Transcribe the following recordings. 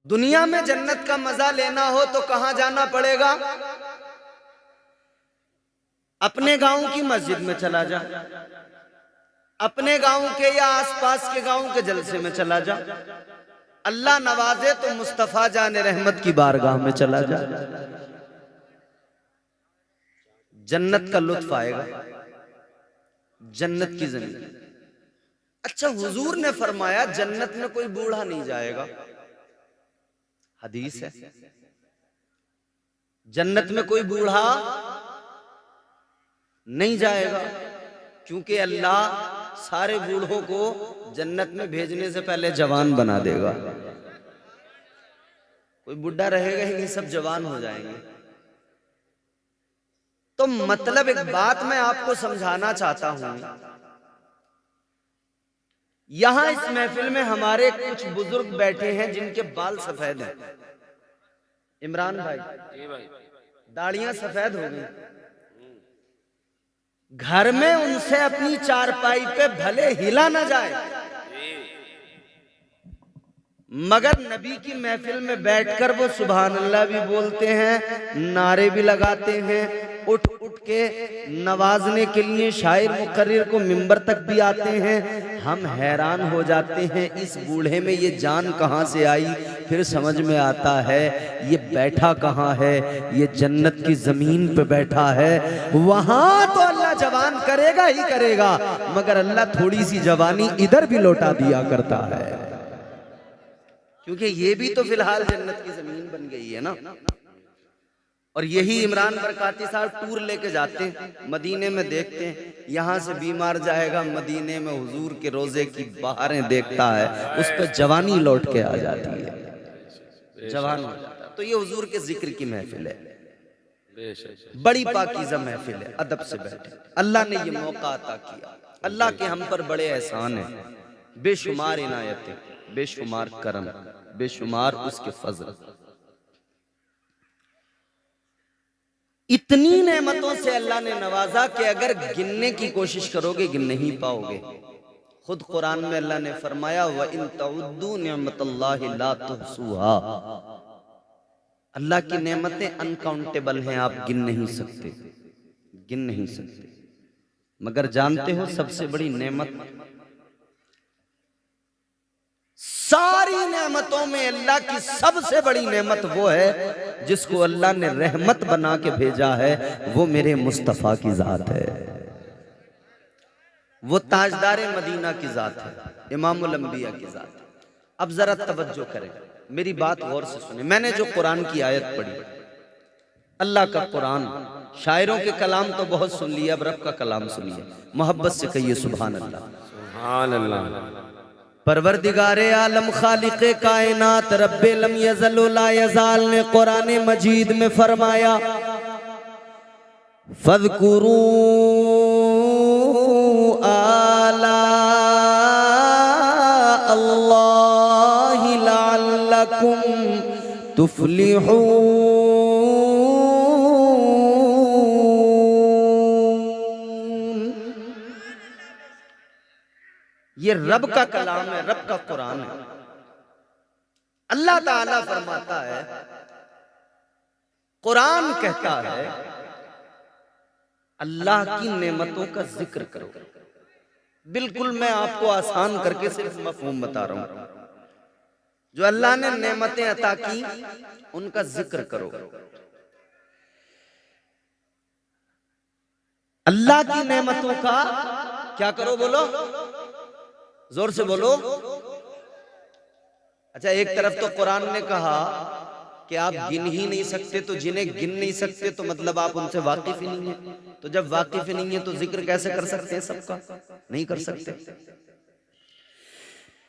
दुनिया में जन्नत का मजा लेना हो तो कहां जाना पड़ेगा? अपने गांव की मस्जिद में चला जा, अपने गांव के या आसपास के गांव के जलसे में चला जा। अल्लाह नवाजे तो मुस्तफा जाने रहमत की बारगाह में चला जा, जन्नत का लुत्फ आएगा, जन्नत की जिंदगी। अच्छा, हुजूर ने फरमाया जन्नत में कोई बूढ़ा नहीं जाएगा, हदीस है। जन्नत में कोई बूढ़ा नहीं जाएगा, क्योंकि अल्लाह सारे बूढ़ों को जन्नत में भेजने से पहले जवान बना देगा। कोई बुढ़ा रहेगा ही नहीं, सब जवान हो जाएंगे। तो मतलब एक बात मैं आपको समझाना चाहता हूं, यहां इस महफिल में हमारे कुछ बुजुर्ग बैठे हैं जिनके बाल सफेद हैं। इमरान भाई, दाढ़ियां सफेद हो गई। घर में उनसे अपनी चारपाई पे भले हिला ना जाए, मगर नबी की महफिल में बैठकर वो सुभान अल्लाह भी बोलते हैं, नारे भी लगाते हैं, उठ उठ के नवाजने के लिए शायर मुकर्रिर को मिंबर तक भी आते हैं। हम हैरान हो जाते हैं, इस बूढ़े में ये जान कहां से आई। फिर समझ में आता है ये बैठा कहां है, ये जन्नत की जमीन पे बैठा है। वहां तो अल्लाह जवान करेगा ही करेगा, मगर अल्लाह थोड़ी सी जवानी इधर भी लौटा दिया करता है, क्योंकि ये भी तो फिलहाल जन्नत की जमीन बन गई है ना। और यही इमरान बरकाती साहब टूर लेके जाते हैं, मदीने में देखते हैं, यहाँ से बीमार जाएगा, मदीने में हुजूर के रोजे की बहारें देखता है, उस पर जवानी लौट के आ जाती है, जवान हो जाता है। तो ये हुजूर के जिक्र की महफिल है, बड़ी पाकीज़ा महफिल है, अदब से बैठे। अल्लाह ने ये मौका अता किया, अल्लाह के हम पर बड़े एहसान हैं, बेशुमार इनायतें, बेशुमार करम, बेशुमार उसके फजल। इतनी नेमतों से अल्लाह ने नवाजा कि अगर गिनने की कोशिश करोगे गिन नहीं पाओगे। खुद कुरान में अल्लाह ने फरमाया, व इन तउद्दू निअमतल्लाहि ला तुहसूहा। अल्लाह की नेमतें अनकाउंटेबल हैं, आप गिन नहीं सकते, गिन नहीं सकते। मगर जानते हो सबसे बड़ी नेमत, सारी नेमतों में अल्लाह की सबसे बड़ी नेमत वो है जिसको अल्लाह ने रहमत बना के भेजा है, वो मेरे मुस्तफ़ा की जात है, वो ताजदार मदीना की जात है, इमामुल अंबिया की जात है। अब जरा तवज्जो करें, मेरी बात गौर से सुने। मैंने जो कुरान की आयत पढ़ी, अल्लाह का कुरान, शायरों के कलाम तो बहुत सुन लिया, अब रब का कलाम सुनिए, मोहब्बत से कहिए सुभान अल्लाह, सुभान अल्लाह। परवरदिगारे आलम खालिक़े कायनात रब्बे लम यज़ल व ला यज़ाल ने कुरान मजीद में फरमाया, फ़ज़कुरू आला अल्लाहि लअल्लकुम तुफ़्लिहून। ये रब का कलाम है, रब का कुरान है। अल्लाह ताला फरमाता है, कुरान कहता है, अल्लाह की नेमतों का जिक्र करो। बिल्कुल मैं आपको आसान करके सिर्फ मफहूम बता रहा हूं। जो अल्लाह ने नेमतें अता की उनका जिक्र करो। अल्लाह की नेमतों का क्या करो? बोलो, जोर से बोलो। अच्छा, एक तरफ तो कुरान ने कहा कि आप गिन ही नहीं सकते, तो जिन्हें गिन नहीं सकते तो मतलब आप उनसे वाकिफ ही नहीं है। तो जब वाकिफ ही नहीं है तो जिक्र कैसे कर सकते हैं? सबका नहीं कर सकते।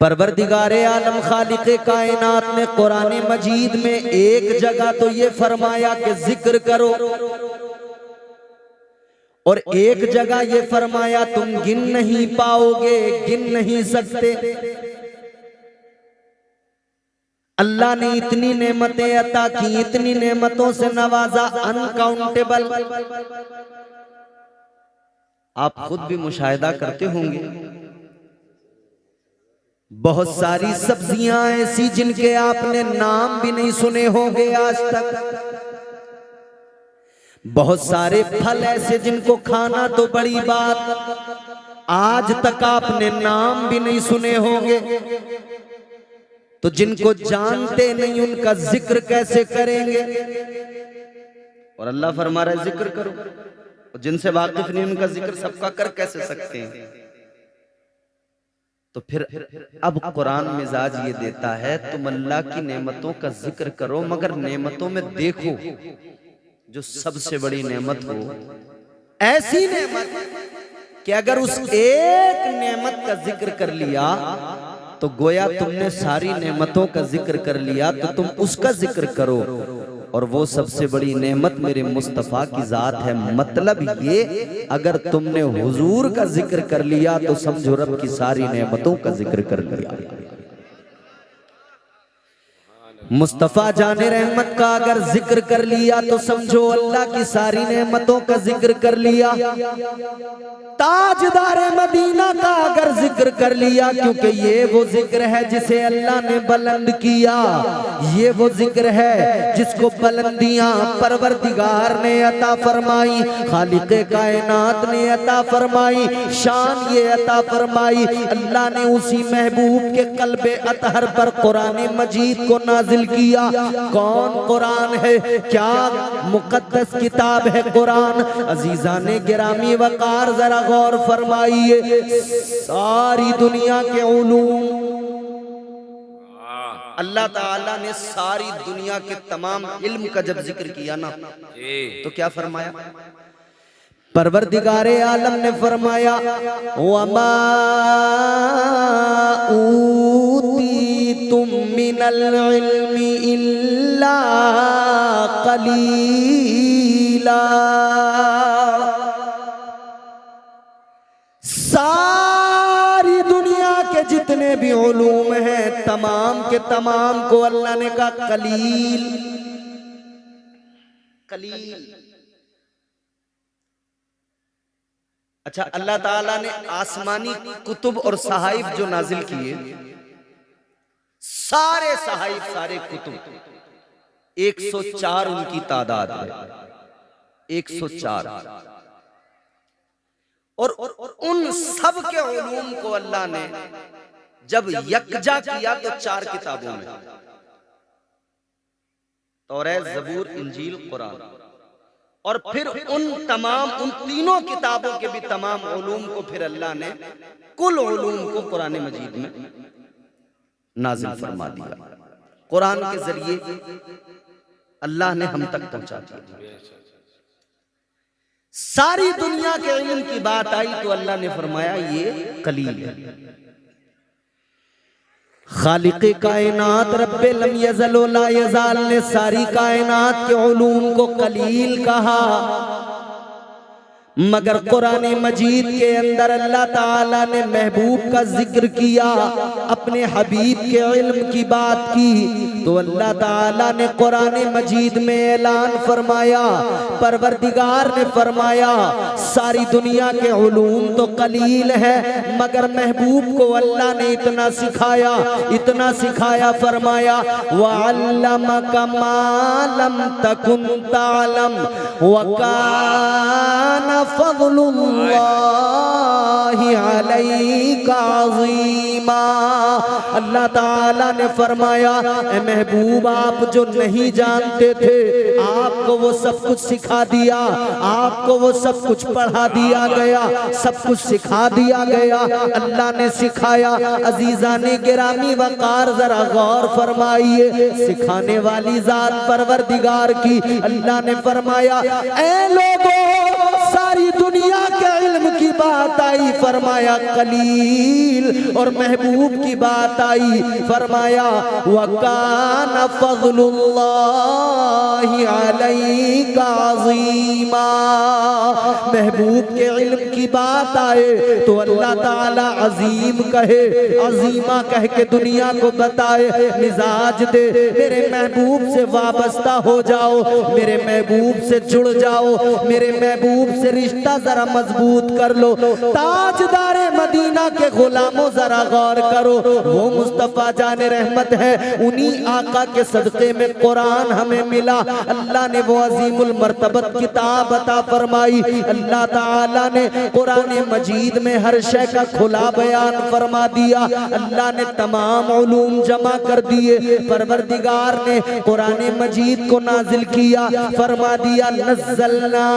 परवरदिगारे आलम खालिक़े कायनात ने कुरान मजीद में एक जगह तो ये फरमाया कि जिक्र करो, और एक जगह ये फरमाया तुम गिन नहीं पाओगे, गिन नहीं सकते। अल्लाह ने इतनी नेमतें अता की, इतनी नेमतों से नवाजा, अनकाउंटेबल। आप खुद भी मुशाहिदा करते होंगे, बहुत सारी सब्जियां ऐसी जिनके आपने नाम भी नहीं सुने होंगे आज तक। बहुत सारे फल ऐसे जिनको खाना तो बड़ी बात, आज तक आपने नाम भी नहीं सुने होंगे। तो जिनको जानते नहीं उनका जिक्र कैसे करेंगे? और अल्लाह फरमा रहा है जिक्र करो, और जिनसे वाकिफ नहीं उनका जिक्र सबका कर कैसे सकते हैं? तो फिर अब कुरान मिजाज ये देता है तुम अल्लाह की नेमतों का जिक्र करो, मगर नेमतों में देखो जो सबसे बड़ी नेमत हो, ऐसी नेमत कि अगर उस एक नेमत का जिक्र कर लिया तो गोया तुमने सारी नेमतों का जिक्र कर लिया, तो तुम उसका जिक्र करो। और वो सबसे बड़ी नेमत मेरे मुस्तफ़ा की जात है। मतलब ये अगर तुमने हुजूर का जिक्र कर लिया तो समझो रब की सारी नेमतों का जिक्र कर लिया। मुस्तफ़ा जाने रहमत का अगर जिक्र कर लिया तो समझो अल्लाह की सारी नेमतों का जिक्र कर लिया। ताजदारे मदीना का अगर जिक्र कर लिया, क्योंकि ये वो जिक्र है जिसे अल्लाह ने बुलंद किया, ये वो जिक्र है जिसको बुलंदियां परवरदिगार ने अता फरमाई, खालिक़े कायनात ने अता फरमाई, शान ये अता फरमाई। अल्लाह ने उसी महबूब के क़ल्बे अतहर पर कुरान मजीद को नाजिल किया। कौन कुरान है? क्या मुकद्दस किताब है कुरान। अजीजाने गिरामी वकार जरा गौर फरमाइए, सारी दुनिया के उलूम अल्लाह ताला ने सारी दुनिया के तमाम इल्म का जब जिक्र किया ना तो क्या फरमाया? परवरदिगारे आलम ने फरमाया वमा ऊतीतुम मिनल इल्मी इल्ला कलीला। सारी दुनिया के जितने भी उलूम हैं तमाम के तमाम को अल्लाह ने कहा कलील कलील। अच्छा, अल्लाह ताला ने आसमानी कुतुब और सहाइफ जो नाजिल किए, सारे सहाइफ सारे कुतुब 104 उनकी तादाद है, 104। और उन सब के उलूम को अल्लाह ने जब यकजा किया तो 4 किताबों में, तौरात, ज़बूर, इंजील, कुरान। और फिर उन तीनों किताबों के भी तमाम उलूम को फिर अल्लाह ने कुल उलूम को कुरान मजीद में नाजिल फरमा दिया। कुरान के जरिए अल्लाह ने हम तक पहुंचा दिया। सारी दुनिया के इल्म की बात आई तो अल्लाह ने फरमाया ये कलील है। खालिक़े कायनात रब्बे लम यज़ल व ला यज़ाल ने सारी कायनात के उलूम को कलील कहा, मगर कुरान मजीद के अंदर अल्लाह ताला ने महबूब का जिक्र किया, अपने हबीब के इल्म की बात की, तो अल्लाह ताला ने कुरान मजीद में ऐलान फरमाया, परवरदिगार ने फरमाया सारी दुनिया के उलूम तो कलील है, मगर महबूब को अल्लाह ने इतना सिखाया, फरमाया वअल्लमका मा लम तकुन तअलम व काना फज़लुल्लाहि अलैका अज़ीमा। अल्लाह ताला ने फरमाया ए महबूब, आप जो नहीं जानते थे आपको वो सब कुछ सिखा दिया, आपको वो सब कुछ पढ़ा दिया गया, सब कुछ सिखा दिया गया, अल्लाह ने सिखाया। अजीजाने गिरामी वकार जरा गौर फरमाइए, सिखाने वाली जात परवरदिगार की अल्लाह ने फरमाया ऐ लोगों सारी दुनिया के इल्म की बात आई, फरमाया कलील, और महबूब की बात आई, फरमाया वकाना फज़लुल्लाहि अलैका अज़ीमा। महबूब के इल्म की बात आए तो अल्लाह ताला अजीम कहे, अजीमा कह के दुनिया को बताए, मिजाज दे मेरे महबूब से वाबस्ता हो जाओ, मेरे महबूब से जुड़ जाओ, मेरे महबूब से रिश्ता रिश्ता जरा मजबूत कर लो। ताजदारे मदीना के गुलामों जरा गौर करो, वो मुस्तफा जाने रहमत है, उन्हीं आका के सदक़े में कुरान हमें मिला। अल्लाह ने वो अजीमुल मर्तबत किताब अता फरमाई। अल्लाह ताला ने कुरान मजीद में हर शय का खुला बयान फरमा दिया। अल्लाह ने तमाम उलूम जमा कर दिए। परवरदिगार ने कुरान मजीद को नाजिल किया, फरमा दिया नज़्ज़लना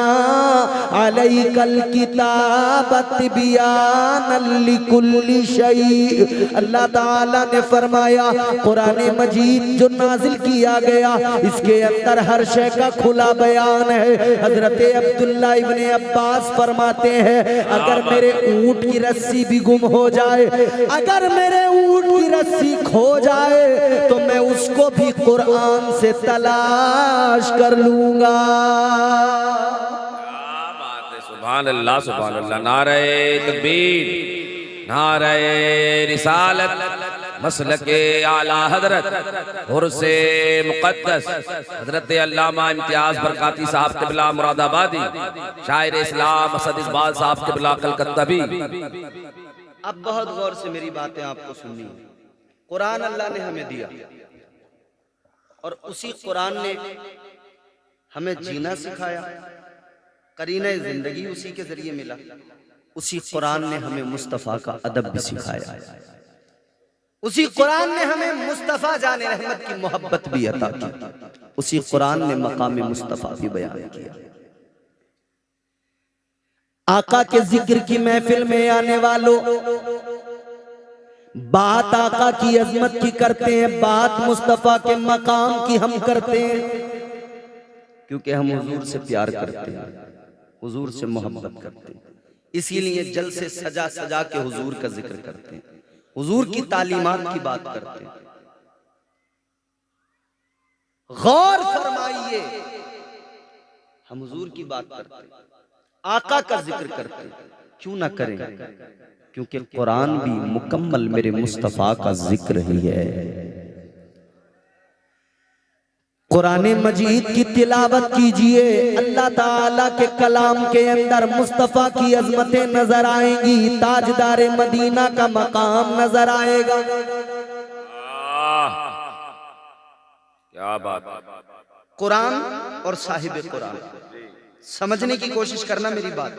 अलैकल किताब तिबयानन लिकुल्लि शै। अल्लाह ताला ने फरमाया कुरान मजीद जो नाजिल किया गया, इसके अंदर हर शय का खुला बयान है। हजरत अब्दुल्ला इब्ने अब्बास फरमाते हैं, अगर मेरे ऊंट की रस्सी भी गुम हो जाए, अगर मेरे ऊंट की रस्सी खो जाए, तो मैं उसको भी कुरान से तलाश कर लूंगा। क्या बात है, सुभान अल्लाह सुभान अल्लाह। नारे तकबीर, नारे रिसालत, मसलके आला हजरत हुर्से मुक़द्दस हजरत अल्लामा इम्तियाज बरकाती साहब क़िबला मुरादाबादी, शायर इस्लाम असद इकबाल साहब क़िबला कलकत्तावी। अब बहुत गौर से मेरी बातें आपको सुननी है। कुरान अल्लाह ने हमें दिया और उसी कुरान ने हमें जीना सिखाया, करीने जिंदगी उसी के जरिए मिला। उसी कुरान ने हमें मुस्तफ़ा का अदब भी सिखाया, उसी कुरान ने हमें मुस्तफ़ा जाने रहमत की मोहब्बत भी अता की, उसी कुरान ने मकाम मुस्तफ़ा भी बयान किया। आका के जिक्र की महफिल में आने वालों, बात आका की अजमत की करते हैं, बात मुस्तफ़ा के मकाम की हम करते हैं, क्योंकि हम हुजूर से प्यार करते हैं, हुजूर से मोहब्बत करते हैं। इसीलिए जल से सजा सजा के हुजूर का जिक्र करते हैं, हुजूर की तालीमात की बात करते हैं। गौर फरमाइए, हम हुजूर की बात करते हैं, आका का जिक्र करते हैं, क्यों ना करें? क्योंकि कुरान भी मुकम्मल मेरे मुस्तफ़ा का जिक्र ही है। कुरान मजीद की तिलावत कीजिए, अल्लाह ताला के कलाम के अंदर मुस्तफ़ा की अजमतें नजर आएंगी, ताजदारे मदीना का मकाम नजर आएगा। क्या बात। कुरान और साहिब कुरान, समझने की कोशिश करना मेरी बात।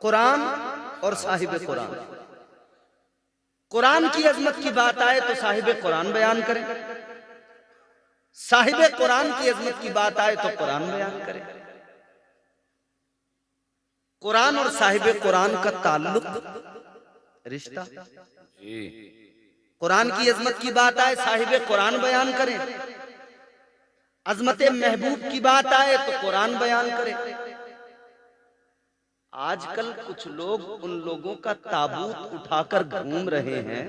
कुरान और साहिब कुरान, कुरान की अजमत की बात आए तो साहिब कुरान बयान करें, साहिब कुरान की अजमत की बात आए तो कुरान बयान करें। कुरान और साहिब कुरान का ताल्लुक, रिश्ता, कुरान की अजमत की बात आए साहिब कुरान बयान करें, अजमत महबूब की बात आए तो कुरान बयान करें। आजकल कुछ लोग उन लोगों का ताबूत उठाकर घूम रहे हैं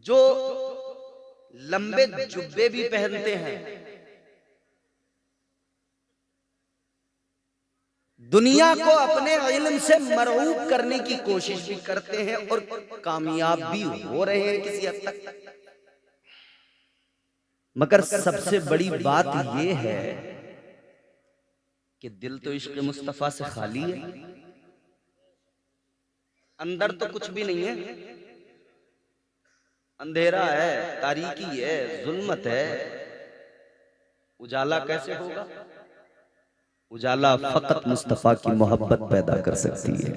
जो लंबे जुब्बे भी पहनते हैं, दुनिया को अपने इल्म से मरऊब करने की कोशिश भी करते हैं और कामयाब भी हो रहे हैं किसी हद तक। मगर सबसे बड़ी बात यह है कि दिल तो इश्क मुस्तफा से खाली है, अंदर तो कुछ भी नहीं है, अंधेरा है, तारीकी है, जुल्मत है। उजाला कैसे होगा? उजाला फकत मुस्तफा की मोहब्बत पैदा कर सकती है।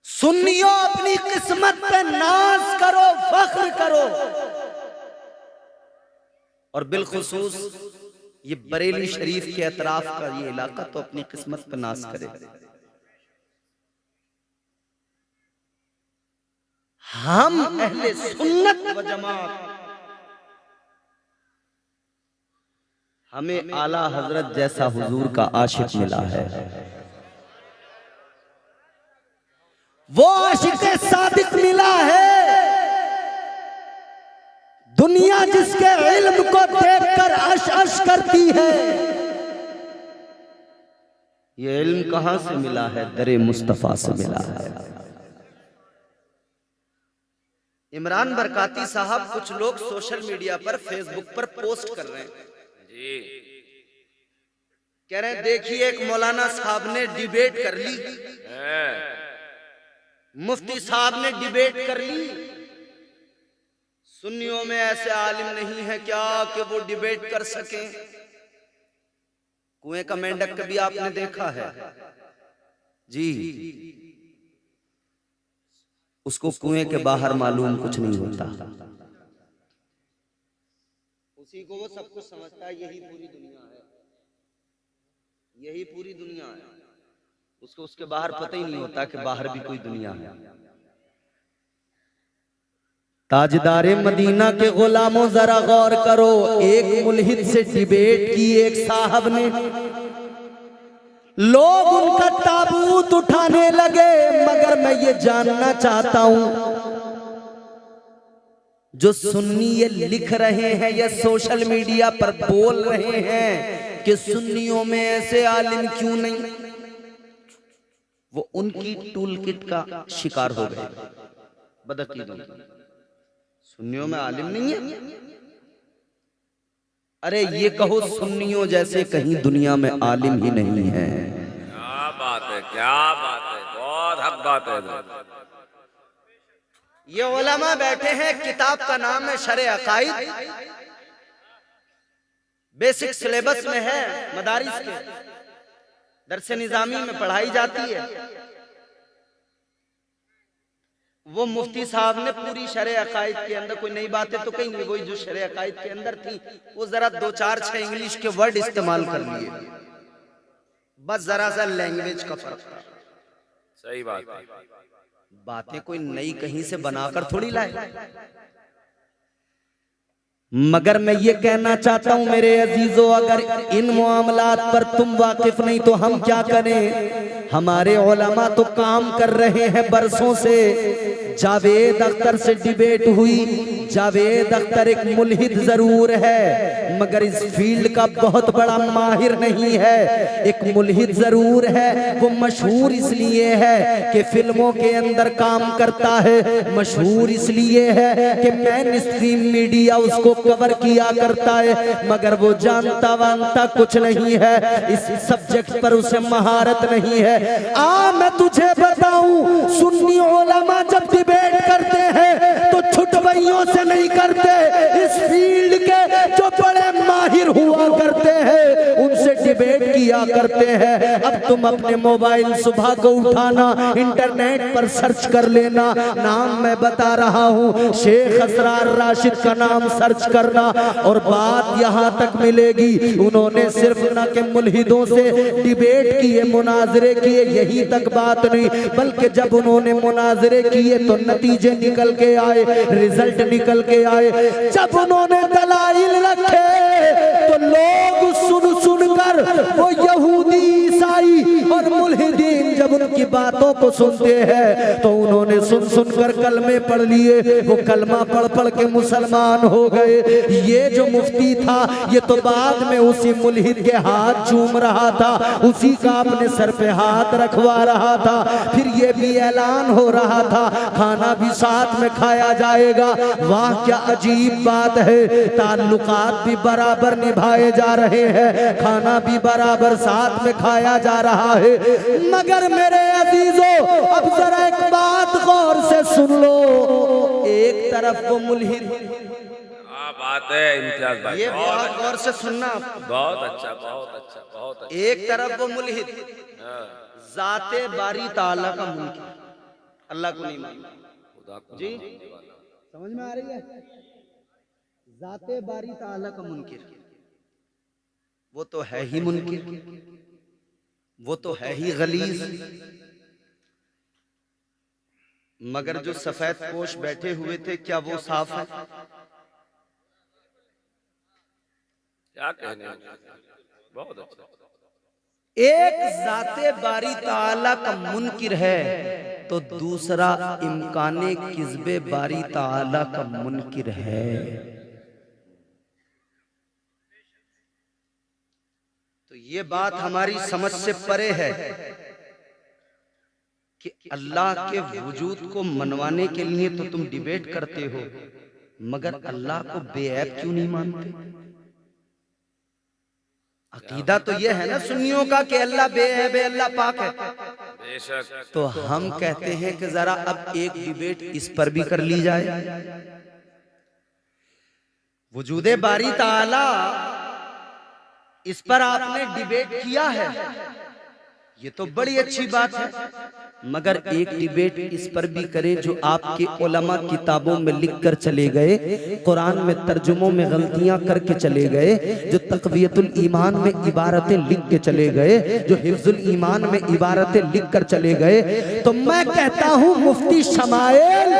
सुन्नियों, अपनी किस्मत पे नाज करो, फख्र करो, और बिलखुसूस ये बरेली शरीफ के अतराफ का ये इलाका तो अपनी किस्मत पे नाज करे। हम अहले सुन्नत व जमात, हमें आला हजरत जैसा हुजूर का आशिक मिला है। वो आशिक सादिक मिला है, दुनिया जिसके इल्म को देखकर अश अश करती है। ये इल्म कहां से मिला है? दरे मुस्तफा से मिला है। इमरान बरकाती साहब, कुछ लोग सोशल मीडिया पर, फेसबुक पर पोस्ट कर रहे हैं जी। कह रहे हैं देखिए एक मौलाना साहब ने डिबेट कर ली, मुफ्ती साहब ने डिबेट कर ली। सुन्नियों में ऐसे आलिम नहीं है क्या कि वो डिबेट कर सकें? कुएं का मेंढक कभी आपने देखा है? जी, उसको कुएं के बाहर मालूम कुछ नहीं होता, उसी को वो सब कुछ समझता है। यही पूरी दुनिया है, यही पूरी दुनिया है। उसको उसके बाहर पता ही नहीं होता कि बाहर भी कोई दुनिया है। ताजदारे मदीना के गुलामों जरा गौर करो, एक मुल्हिद से डिबेट की एक साहब ने, लोग उनका ताबूत उठाने लगे। मगर मैं ये जानना चाहता हूं, जो सुन्नी ये लिख रहे हैं या सोशल मीडिया पर बोल रहे हैं कि सुन्नियों में ऐसे आलिम क्यों नहीं, वो उनकी टूल किट का शिकार हो गए। बदअकीदों, सुन्नियों में आलिम नहीं है। अरे ये कहो सुन्नियों जैसे कहीं दुनिया में आलिम ही नहीं है। क्या बात है, क्या बात है, बहुत हक बात है। ये उलमा बैठे हैं, किताब का नाम है शरे अकाइद, बेसिक सिलेबस में है, मदारिस के दरसे निजामी में पढ़ाई जाती है। वो मुफ्ती साहब ने पूरी शरे अकाइद के अंदर कोई नई बातें तो कहीं नहीं, वही जो शरे अकाइद के अंदर थी वो जरा 2-4-6 इंग्लिश के वर्ड इस्तेमाल कर लिए, बस जरा सा लैंग्वेज का फर्क था। सही बात है। बातें कोई नई कहीं से बनाकर थोड़ी लाए। मगर मैं ये कहना चाहता हूं मेरे अजीजों, अगर इन मामलात पर तुम वाकिफ नहीं तो हम क्या करें? हमारे उलमा तो काम कर रहे हैं बरसों से। जावेद अख्तर से डिबेट हुई। जावेद अख्तर एक मुल्हिद जरूर है मगर इस फील्ड का बहुत बड़ा माहिर नहीं है। एक मुल्हिद जरूर है, वो मशहूर इसलिए है कि फिल्मों के अंदर काम करता है, मशहूर इसलिए है कि मेन स्ट्रीम मीडिया उसको कवर किया करता है, मगर वो जानता वानता कुछ नहीं है, इस सब्जेक्ट पर उसे महारत नहीं है। मैं तुझे बताऊं, सुन्नी उलमा जब डिबेट करते हैं तो छुटवइयों से नहीं करते, इस फील्ड के जो बड़े माहिर हुआ करते हैं उनसे डिबेट किया करते हैं। अब तुम अपने मोबाइल सुबह को उठाना, इंटरनेट पर सर्च कर लेना, नाम मैं बता रहा हूँ, शेख असरार राशिद का नाम सर्च करना और बात यहाँ तक मिलेगी। उन्होंने सिर्फ न के मुल्हिदों से डिबेट किए, मुनाजरे किए, यही तक बात नहीं, बल्कि जब उन्होंने मुनाजरे किए तो नतीजे निकल के आए, रिजल्ट निकल के आए। जब उन्होंने दलाइल रखे तो लोग सुन सुनकर, वो यहूदी, ईसाई और मुल्हिदीन जब उनकी बातों को सुनते हैं तो उन्होंने सुन सुनकर कलमे पढ़ लिए, वो कलमा पढ़ पढ़ के मुसलमान हो गए। ये जो मुफ्ती था ये तो बाद में उसी मुल्हिद के हाथ चूम रहा था, उसी का अपने सर पे हाथ रखवा रहा था, फिर ये भी ऐलान हो रहा था खाना भी साथ में खाया जाएगा। वाह क्या अजीब बात है, ताल्लुकात भी बराबर निभाए जा रहे हैं, खाना भी बराबर साथ में खाया जा रहा है। मगर मेरे अजीजों, अब जरा एक बात गौर से सुन लो, एक तरफ वो मुल्हिद, बात है इम्तियाज भाई, ये बहुत गौर से सुनना, बहुत अच्छा, बहुत अच्छा, बहुत अच्छा। एक तरफ वो मुल्हिद जाते बारी ताला का मुनकिर, अल्लाह को नहीं मानता जी, समझ में आ रही है? जाते बारी ताला का मुनकिर, वो तो है ही मुनकिर, वो तो है ही गलीज। मगर जो सफेद पोश बैठे हुए थे क्या वो साफ है? क्या कहने, बहुत अच्छा। एक जाते बारी ताला का मुनकिर है तो दूसरा इम्काने किस्बे बारी ताला का मुनकिर है। तो ये बात हमारी समझ से परे है कि अल्लाह के वजूद को मनवाने के लिए तो तुम डिबेट करते हो, मगर अल्लाह को बेऐब क्यों नहीं मानते? अकीदा तो ये है ना सुन्नियों का कि अल्लाह बे अल्लाह पाक है। बेशक। तो हम कहते हैं कि जरा अब एक डिबेट इस पर भी कर ली जाए। वजूदे बारी ताला इस पर आपने डिबेट किया है, ये तो बड़ी अच्छी बात है, मगर एक डिबेट इस पर भी करें जो आपके उलमा किताबों में लिख कर चले गए, कुरान में तर्जुमों में गलतियां करके चले गए, जो तक़वियतुल ईमान में इबारतें लिख के चले गए, जो हिफ्जुल ईमान में इबारतें लिख कर चले गए। तो मैं कहता हूं मुफ्ती शमाइल,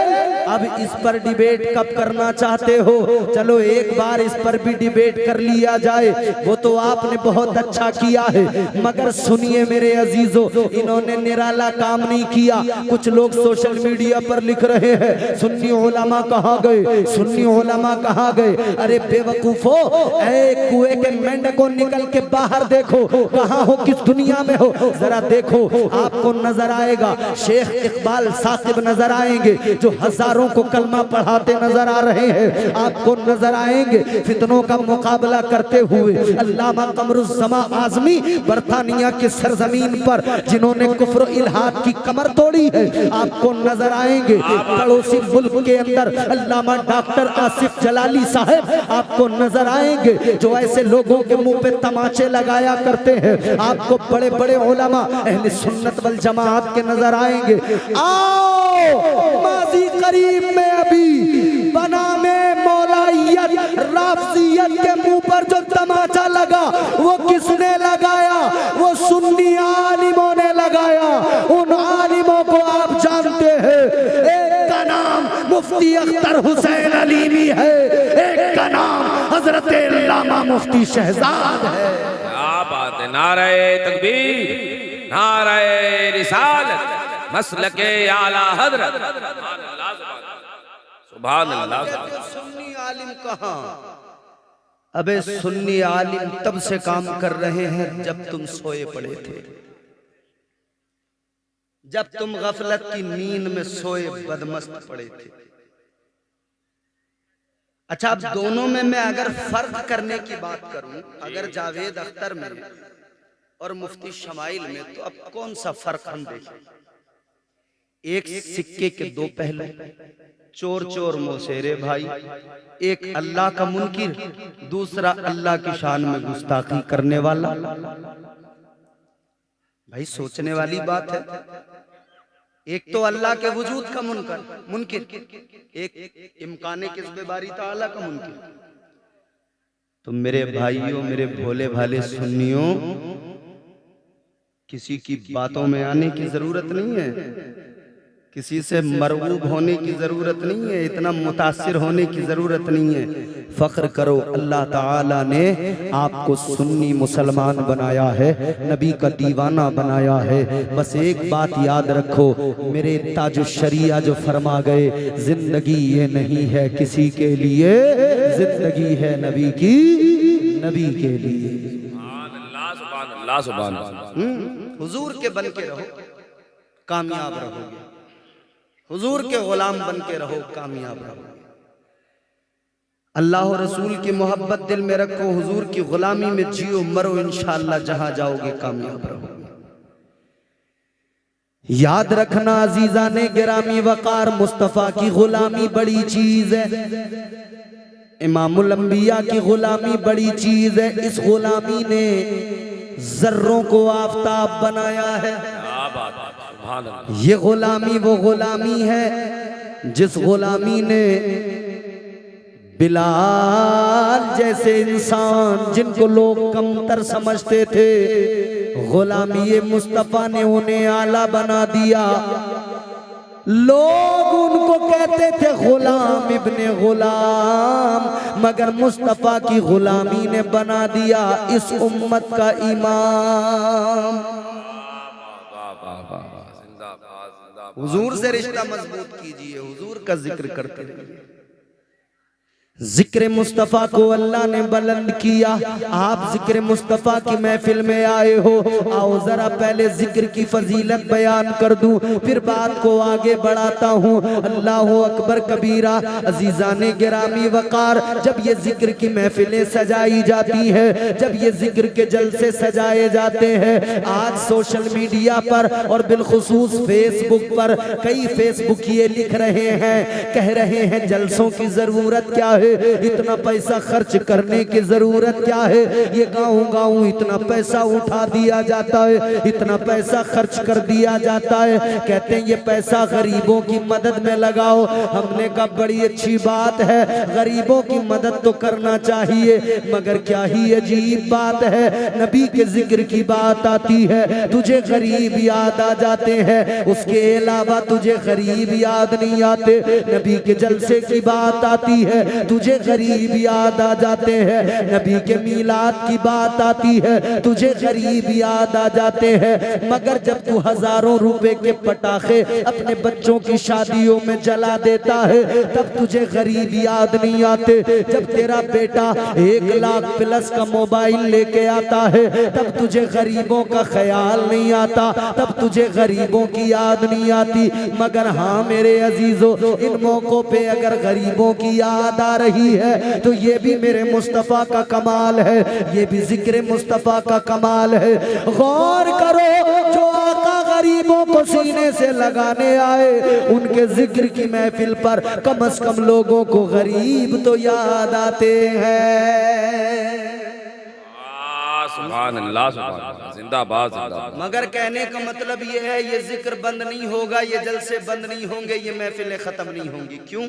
अब इस पर डिबेट कब करना चाहते हो? चलो एक बार इस पर भी डिबेट कर लिया जाए, वो तो आपने बहुत अच्छा किया है, मगर सुनिए मेरे अजीजों, इन्होंने निराला काम नहीं किया। कुछ लोग सोशल मीडिया पर लिख रहे हैं सुन्नी उलमा कहाँ गए, सुन्नी उलमा कहाँ गए। अरे बेवकूफो, ऐ कुएं के मेंढको निकल के बाहर देखो, कहाँ हो, किस दुनिया में हो, जरा देखो, आपको नजर आएगा शेख इकबाल साकिब नजर आएंगे जो हजारों को कलमा पढ़ाते नजर आ रहे हैं, आपको नजर आएंगे फितनों का मुकाबला करते हुए अल्लामा कमरुज़्ज़मा आज़मी बरतानिया के सरजमीन पर जिन्होंने कुफ्र इल्हाद की कमर तोड़ी है, आपको नजर आएंगे पड़ोसी मुल्क के अंदर अल्लामा डॉक्टर आसिफ जलाली साहब, आपको नजर आएंगे जो ऐसे लोगों के मुंह पे तमाचे लगाया करते हैं, आपको बड़े बड़े उलमा अहले सुन्नत वल जमाअत के नजर आएंगे। आओ माजी करीब में अभी बना में मौलाइयत राफजियत के मुंह पर जो तमाचा लगा वो किसने लगाया? वो सुन्नी आलिमों ने लगाया। उन आलिमों को आप जानते हैं, एक का नाम मुफ्ती अख्तर हुसैन अलीमी है, एक का नाम हजरत अल्लामा मुफ्ती शहजाद है। क्या बात है, नारे तकबीर, नारे रिसालत, मसलके आला हजरत, सुभान अल्लाह। सुन्नी आलिम कहाँ? अबे सुन्नी आलिम तब से काम कर रहे हैं जब तुम सोए पड़े थे, जब तुम गफलत की नींद में सोए बदमस्त पड़े थे। अच्छा, अब दोनों में मैं अगर फर्क करने की बात करूं, अगर जावेद अख्तर में और मुफ्ती शमाइल में, तो अब कौन सा फर्क हम देखें? एक सिक्के के दो पहलू, चोर चोर मोसेरे भाई, एक अल्लाह का मुनकिर, दूसरा अल्लाह की शान में गुस्ताखी करने वाला। भाई सोचने वाली बात है, एक तो अल्लाह के वजूद का मुनकिर, एक इम्काने किस्बे बारी ताला का मुनकिर। तो मेरे भाइयों, मेरे भोले भाले सुन्नियों, किसी की बातों में आने की जरूरत नहीं है, किसी से मरगूब होने की जरूरत नहीं है, इतना मुतासिर होने की जरूरत नहीं है। फख्र करो, अल्लाह ताला ने आपको सुन्नी मुसलमान बनाया है, नबी का दीवाना बनाया है। बस एक बात याद रखो, मेरे ताज शरिया जो फरमा गए, जिंदगी ये नहीं है किसी के लिए, जिंदगी है नबी की, नबी के लिए। सुभान अल्लाह, सुभान अल्लाह। हुजूर के बन के रहो, कामयाब रहोगे। हुजूर के गुलाम बन के रहो, कामयाब रहो। अल्लाह और रसूल की मोहब्बत दिल में रखो, हुजूर की गुलामी में जियो मरो, इंशाअल्लाह जहां जाओगे कामयाब रहोगे। याद रखना अजीजा ने गिरामी वकार, मुस्तफा की गुलामी बड़ी चीज है, इमामुल अंबिया की गुलामी बड़ी चीज है। इस गुलामी ने जर्रों को आफताब बनाया है। ये गुलामी वो गुलामी है जिस गुलामी ने बिलाल जैसे इंसान जिनको लोग कमतर समझते थे, गुलामी मुस्तफा ने उन्हें आला बना दिया। लोग उनको कहते थे गुलाम इब्ने गुलाम, मगर मुस्तफा की गुलामी ने बना दिया इस उम्मत का इमाम। हुजूर से रिश्ता मजबूत कीजिए, हुजूर का जिक्र करते रहिए। जिक्र मुस्तफ़ा को अल्लाह ने बुलंद किया। आप जिक्र मुस्तफ़ा की महफिल में आए हो, आओ जरा पहले जिक्र की फजीलत बयान कर दूं, फिर बात को आगे बढ़ाता हूँ। अल्लाह अकबर कबीरा। अजीज़ाने गिरामी वक़ार, जब ये जिक्र की महफिलें सजाई जाती है, जब ये जिक्र के जलसे सजाए जाते हैं, आज सोशल मीडिया पर और बिलखुसूस फेसबुक पर कई फेसबुक ये लिख रहे हैं, कह रहे हैं जलसों की ज़रूरत क्या है, इतना पैसा खर्च करने की जरूरत क्या है, ये गाँव गाँव इतना पैसा उठा दिया जाता है, इतना पैसा खर्च कर दिया जाता है, कहते हैं ये पैसा गरीबों की मदद में लगाओ। हमने कहा बड़ी अच्छी बात है, गरीबों की मदद तो करना चाहिए, मगर क्या ही अजीब बात है, नबी के जिक्र की बात आती है तुझे गरीब याद आ जाते हैं, उसके अलावा तुझे गरीब याद नहीं आते। नबी के जलसे की बात आती है तुझे गरीब याद आ जाते हैं, नबी के मीलाद की बात आती है तुझे गरीब याद आ जाते हैं, मगर जब तू हजारों रुपए के पटाखे अपने बच्चों की शादियों में जला देता है तब तुझे गरीब याद नहीं आते। जब तेरा बेटा 1 लाख प्लस का मोबाइल लेके आता है तब तुझे गरीबों का ख्याल नहीं आता, तब तुझे गरीबों की याद नहीं आती। मगर हाँ मेरे अजीजों, इन मौकों पे अगर गरीबों की याद आ रही है तो ये भी मेरे मुस्तफ़ा का कमाल है, ये भी जिक्र मुस्तफ़ा का कमाल है। गौर करो, जो आका गरीबों को सीने से लगाने आए उनके जिक्र की महफिल पर कम से कम लोगों को गरीब तो याद आते हैं। सुभान अल्लाह, सुभान अल्लाह, जिंदाबाद जिंदाबाद। मगर कहने का मतलब ये है, ये जिक्र बंद नहीं होगा, ये जलसे बंद नहीं होंगे, ये महफिलें खत्म नहीं होंगी। क्यों?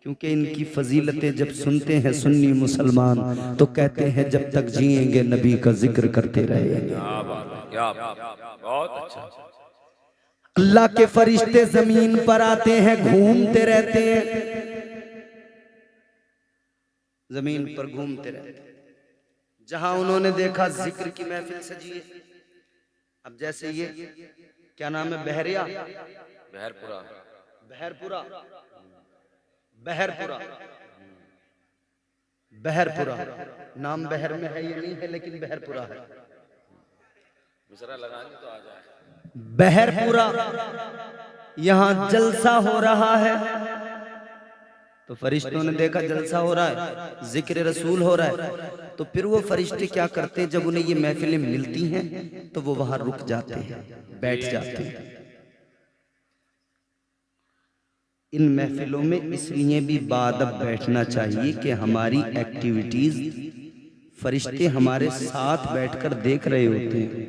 क्योंकि इनकी फजीलतें जब सुनते हैं सुन्नी मुसलमान तो कहते हैं जब तक जिएंगे नबी का जिक्र करते रहेंगे। क्या बहुत अच्छा। अल्लाह के फरिश्ते जमीन पर आते हैं, घूमते रहते हैं, जमीन पर घूमते रहते हैं, जहां उन्होंने देखा जिक्र की महफिल सजी है। अब जैसे ये क्या नाम है, बहरिया, बहरपुरा, बहरपुरा, बहरपुरा, बहरपुरा नाम बहर में है ये नहीं है, लेकिन बहरपुरा है। मिसरा लगाएंगे तो आ जाए। बहरपुरा, यहाँ जलसा हो रहा है तो फरिश्तों ने देखा जलसा हो रहा है, जिक्र रसूल हो रहा है, तो फिर वो फरिश्ते क्या करते हैं, जब उन्हें ये महफिलें मिलती हैं तो वो वहां रुक जाते हैं, बैठ जाते हैं। इन महफिलों में इसलिए भी बादब बैठना चाहिए कि हमारी एक्टिविटीज फरिश्ते हमारे साथ बैठकर देख रहे होते हैं,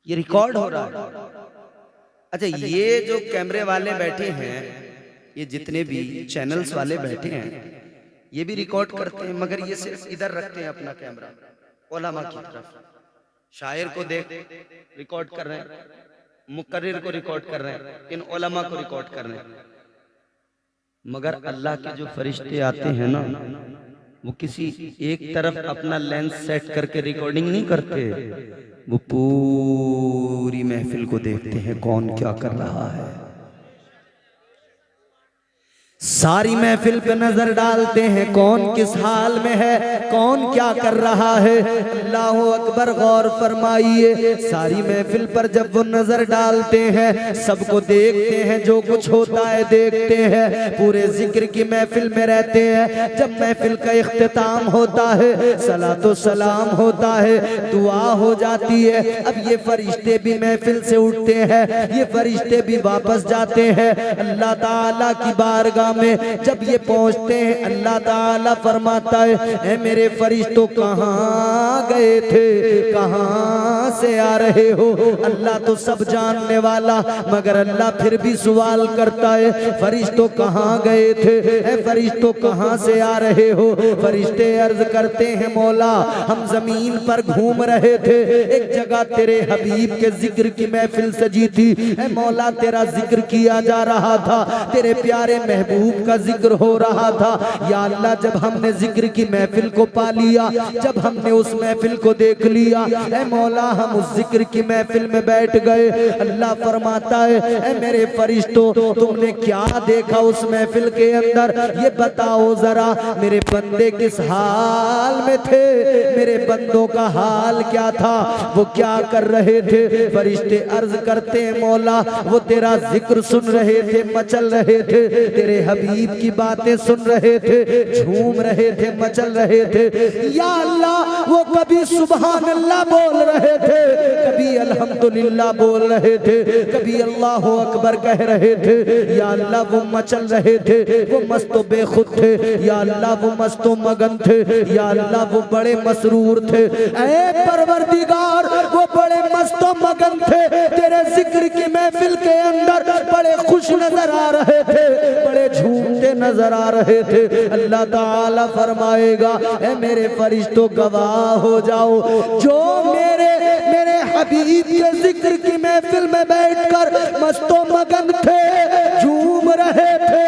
ये रिकॉर्ड हो रहा है। अच्छा, ये जो कैमरे वाले बैठे हैं, ये जितने भी चैनल्स वाले बैठे हैं, ये भी रिकॉर्ड करते हैं, मगर ये सिर्फ इधर रखते हैं अपना कैमरा उलमा की तरफ, शायर को देख रिकॉर्ड कर रहे हैं, मुकर्रिर को रिकॉर्ड कर रहे हैं, इन उलमा को रिकॉर्ड कर रहे हैं। मगर अल्लाह के जो फरिश्ते आते हैं ना, वो किसी एक तरफ अपना लेंस सेट करके रिकॉर्डिंग नहीं करते, वो पूरी महफिल को देखते हैं कौन क्या कर रहा है, सारी महफिल पे नजर डालते हैं कौन किस हाल में है, कौन क्या कर रहा है। अल्लाह अकबर, गौर फरमाइए, सारी महफिल पर जब वो नजर डालते हैं सबको देखते हैं, जो कुछ होता है देखते हैं, पूरे जिक्र की महफिल में रहते हैं। जब महफिल का इख्तिताम होता है, सलातो सलाम होता है, दुआ हो जाती है, अब ये फरिश्ते भी महफिल से उठते हैं, ये फरिश्ते भी वापस जाते हैं अल्लाह ताला की बारगाह में। जब ये पहुंचते हैं अल्लाह ताला फरमाता है, ऐ मेरे फरिश्तों कहाँ गए थे, कहाँ से आ रहे हो। अल्लाह तो सब जानने वाला, मगर अल्लाह फिर भी सवाल करता है, फरिश्तों कहाँ गए थे, ऐ फरिश्तों कहाँ से आ रहे हो। फरिश्ते अर्ज करते हैं, मौला हम जमीन पर घूम रहे थे, एक जगह तेरे हबीब के जिक्र की महफिल सजी थी, ऐ मौला तेरा जिक्र किया जा रहा था, तेरे प्यारे महबूब महबूब का जिक्र हो रहा था। या अल्लाह, जब हमने जिक्र की महफिल को पा लिया, जब हमने उस महफिल को देख लिया, ऐ मौला हम उस जिक्र की महफिल में बैठ गए। अल्लाह फरमाता है, ऐ मेरे फरिश्तों, तुमने क्या देखा उस महफिल के अंदर, ये बताओ जरा। मेरे बंदे किस हाल में थे, मेरे बंदों का हाल क्या था, वो क्या कर रहे थे। फरिश्ते अर्ज करते हैं, मौला वो तेरा जिक्र सुन रहे थे, मचल रहे थे, तेरे हबीब की बातें सुन रहे थे, झूम रहे थे, मचल रहे थे। या अल्लाह, वो कभी सुभान अल्लाह बोल रहे थे, कभी अल्हम्दुलिल्लाह बोल रहे थे, कभी अल्लाह अकबर कह रहे थे। या अल्लाह, वो मचल रहे थे, वो मस्तो बेखुद थे। या अल्लाह, वो मस्तो मगन थे। या अल्लाह, वो बड़े मसरूर थे। ऐ परवरदिगार, वो बड़े मस्तो मगन थे, तेरे जिक्र की महफिल के अंदर बड़े खुश नजर आ रहे थे, बड़े झूमते नजर आ रहे थे। अल्लाह ताला फरमाएगा, ऐ मेरे फरिश्तों गवाह हो जाओ, जो मेरे हबीब के जिक्र की महफिल में बैठकर मस्तो मगन थे, झूम रहे थे,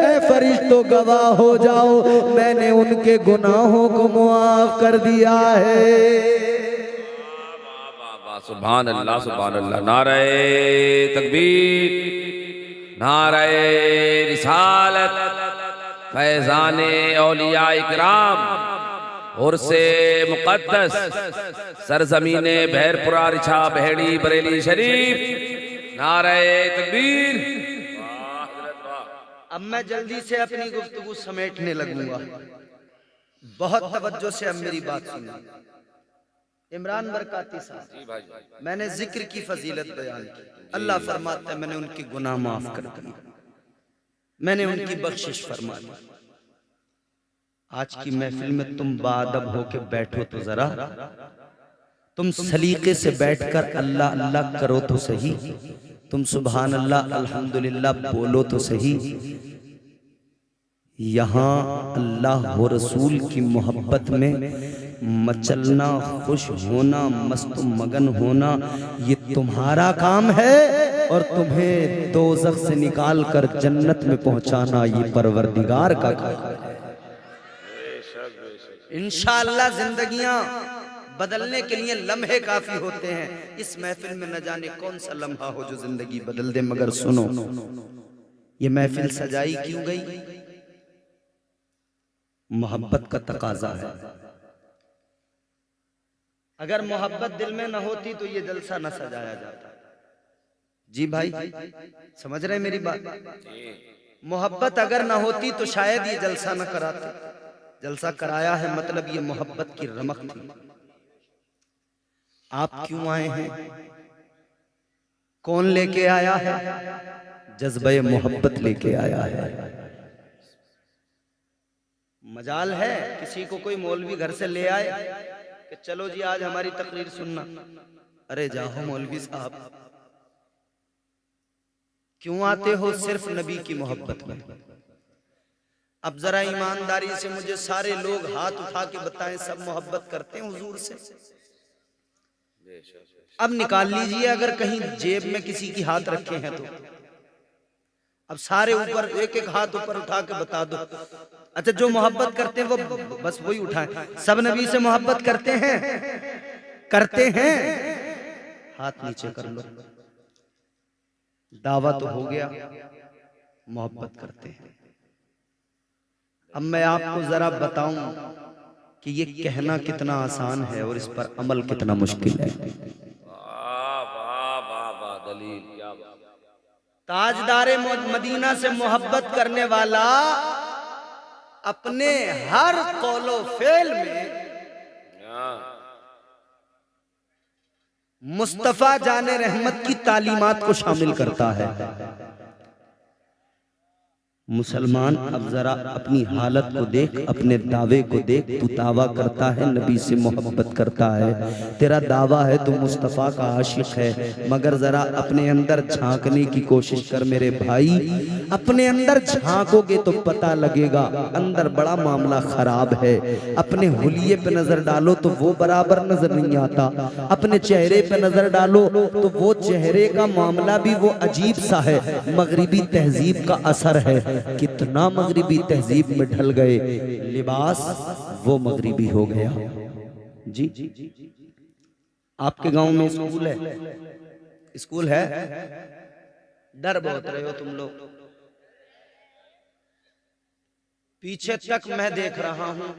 ऐ फरिश्तों गवाह हो जाओ, मैंने उनके गुनाहों को मुआफ कर दिया है। सुभान अल्लाह, सुभान अल्लाह। नारे तकबीर, नारे रिसालत, फैज़ाने औलिया इकराम, उर्से मुक़द्दस, सरज़मीने बहरपुरा रिछा बहेड़ी बरेली शरीफ। नारे तकबीर। अब मैं जल्दी से अपनी गुफ्तगू समेटने लगूंगा, बहुत तवज्जो से अब मेरी बात सुनिए। इमरान बरकाती साहब, मैंने जिक्र की फजीलत बयान की। अल्लाह फरमाता है, मैंने उनके गुनाह माफ कर दिए, मैंने उनकी बख्शिश फरमा दी। आज की महफिल में तुम बाअदब होके बैठो तो जरा, तुम सलीके से बैठकर अल्लाह अल्लाह करो तो सही, तुम सुभान अल्लाह अल्हम्दुलिल्लाह बोलो तो सही। यहाँ अल्लाह व रसूल की मोहब्बत में मचलना, खुश होना, मस्त मगन होना, ये तुम्हारा काम है, और तुम्हें दोज़ख से निकाल कर जन्नत में पहुंचाना ये परवरदिगार का काम है। इंशाअल्लाह जिंदगियां बदलने के लिए लम्हे काफी होते हैं। इस महफिल में न जाने कौन सा लम्हा हो जो जिंदगी बदल दे। मगर सुनो, ये महफिल सजाई क्यों गई? मोहब्बत का तकाजा है। अगर मोहब्बत दिल में न होती तो ये जलसा न सजाया जाता। जी भाई, समझ रहे मेरी बात? मोहब्बत अगर न होती तो शायद ये जलसा न कराते। जलसा कराया है, मतलब ये मोहब्बत की रमक थी। आप क्यों आए हैं? कौन लेके आया है? जज्बे मोहब्बत लेके आया है। मजाल है किसी को कोई मौलवी घर से ले आए कि चलो जी आज हमारी तकरीर सुनना। अरे जाओ मौलवी साहब, क्यों आते हो? सिर्फ नबी की मोहब्बत में। अब जरा ईमानदारी से मुझे सारे लोग हाथ उठा के बताएं, सब मोहब्बत करते हैं हुजूर से? अब निकाल लीजिए, अगर कहीं जेब में किसी की हाथ रखे हैं तो। अब सारे ऊपर एक एक हाथ ऊपर उठा के बता दो। अच्छा, जो मोहब्बत करते हैं वो बस वही उठाएं। सब नबी से मोहब्बत करते हैं? करते हैं? हाथ नीचे कर लो। दावा तो हो गया, मोहब्बत करते हैं। अब मैं आपको जरा बताऊं कि ये कहना कितना आसान है और इस पर अमल कितना मुश्किल है। ताजदारे मदीना से मोहब्बत करने वाला अपने हर कौलो फेल में मुस्तफा जाने रहमत की तालीमात को शामिल करता है। मुसलमान अब जरा अपनी हालत को देख, अपने दावे को देख। तू दावा करता है नबी से मोहब्बत करता है, तेरा दावा है तू मुस्तफ़ा का आशिक है, मगर जरा अपने अंदर झांकने की कोशिश कर मेरे भाई। अपने अंदर झांकोगे तो पता लगेगा अंदर बड़ा मामला खराब है। अपने हुलिये पे नजर डालो तो वो बराबर नजर नहीं आता। अपने चेहरे पे नजर डालो तो वो चेहरे का मामला भी वो अजीब सा है, मगरिबी तहजीब का असर है। कितना मगरिबी तहजीब में ढल गए, लिबास वो मगरिबी हो गया। जी आपके गांव में स्कूल है? स्कूल है? डर बहुत रहे हो तुम लोग। पीछे तक मैं देख रहा हूं,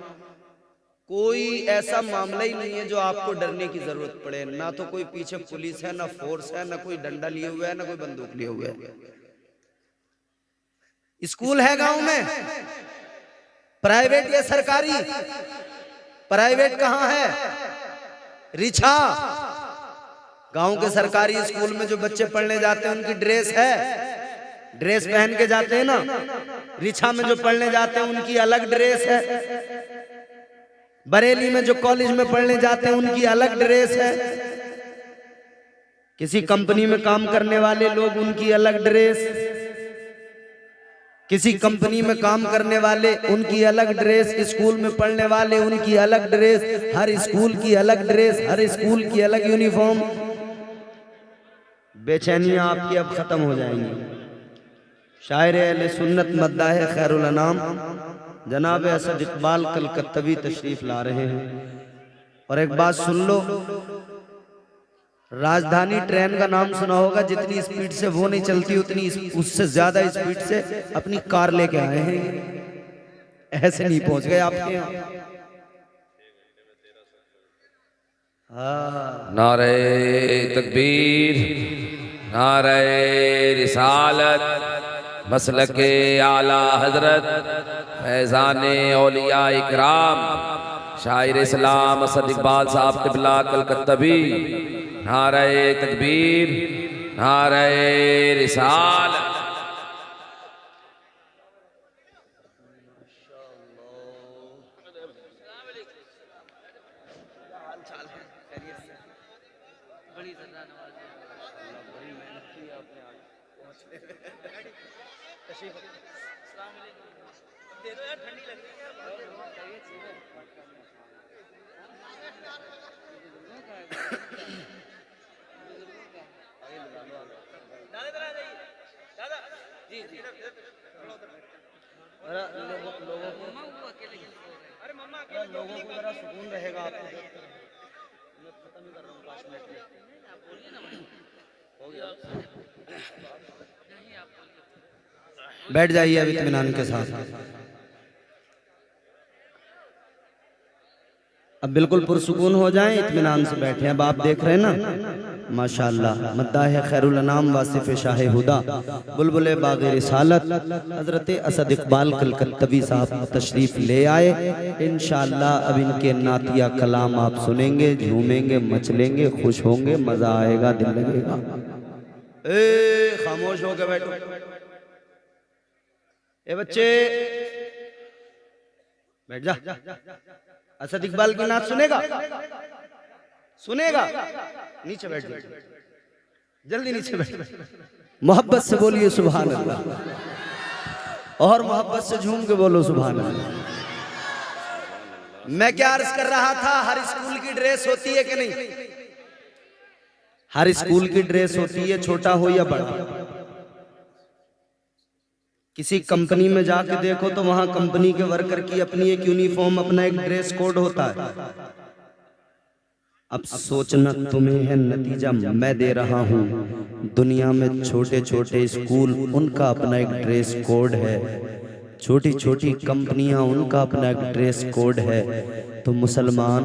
कोई ऐसा मामला ही नहीं है जो आपको डरने की जरूरत पड़े। ना तो कोई पीछे पुलिस है, ना फोर्स है, ना कोई डंडा लिए हुआ है, ना कोई बंदूक लिए हुआ है। स्कूल है गांव में, प्राइवेट या सरकारी? प्राइवेट कहां है? रिछा। गांव के सरकारी स्कूल में जो बच्चे पढ़ने जाते हैं उनकी ड्रेस है, ड्रेस पहन के जाते हैं ना। रिछा में जो पढ़ने जाते हैं उनकी अलग ड्रेस है। बरेली में जो कॉलेज में पढ़ने जाते हैं उनकी अलग ड्रेस है। किसी कंपनी में काम करने वाले लोग उनकी अलग ड्रेस, किसी कंपनी में काम करने वाले उनकी अलग ड्रेस, स्कूल में पढ़ने वाले उनकी अलग ड्रेस, हर स्कूल की अलग ड्रेस, हर स्कूल की अलग यूनिफॉर्म। बेचैनियां आपकी अब खत्म हो जाएंगी। शायर अहले सुन्नत मद्दाह खैरुल अनाम जनाब असद इकबाल कलकत्तवी तशरीफ ला रहे हैं। और एक बात सुन लो, राजधानी ट्रेन का नाम सुना होगा, जितनी स्पीड से वो नहीं चलती उतनी उससे ज्यादा स्पीड से अपनी कार लेके आए हैं। ऐसे नहीं पहुंच गए आपके यहाँ। नारे तकबीर, नारे रिसालत, मसलके आला हजरत, फैजाने औलिया इकराम, शायर इस्लाम असद इकबाल साहब क़िबला कलकत्तवी। नारे तकबीर, नारे रिसालत। लोगों को जरा सुकून रहेगा। आपको मैं खत्म ही कर रहा हूँ 5 मिनट में। हो गया, बैठ जाइए अब इत्मीनान के साथ। अब बिल्कुल पुरसुकून हो जाएं, इत्मीनान से बैठे। अब आप देख रहे हैं ना माशाअल्लाह, मद्दाह खैरुल अनाम वासिफ शाह हुदा बुलबुल बाग़ रिसालत हजरत असद इकबाल कलकत्तवी साहब तशरीफ ले आए। इंशाअल्लाह अब इनके नातिया कलाम आप सुनेंगे, झूमेंगे, मचलेंगे, खुश होंगे, मजा आएगा, दिल लगेगा। खामोश होकर बैठो। ए बच्चे बैठ जा। असद इकबाल की नात सुनेगा? सुनेगा? नीचे बैठ जा, जल्दी नीचे बैठ। मोहब्बत से बोलिए सुभान अल्लाह, और मोहब्बत से झूम के बोलो सुभान अल्लाह। मैं क्या अर्ज कर रहा था, हर स्कूल की ड्रेस होती है कि नहीं? हर स्कूल की ड्रेस होती है, छोटा हो या बड़ा। किसी कंपनी में जाके देखो तो वहां कंपनी के वर्कर की अपनी एक यूनिफॉर्म, अपना एक ड्रेस कोड होता है। अब सोचना तुम्हें है, नतीजा मैं दे रहा हूं। दुनिया में छोटे छोटे स्कूल, उनका अपना एक ड्रेस कोड है। छोटी छोटी कंपनियां, उनका अपना एक ड्रेस कोड है। तो मुसलमान,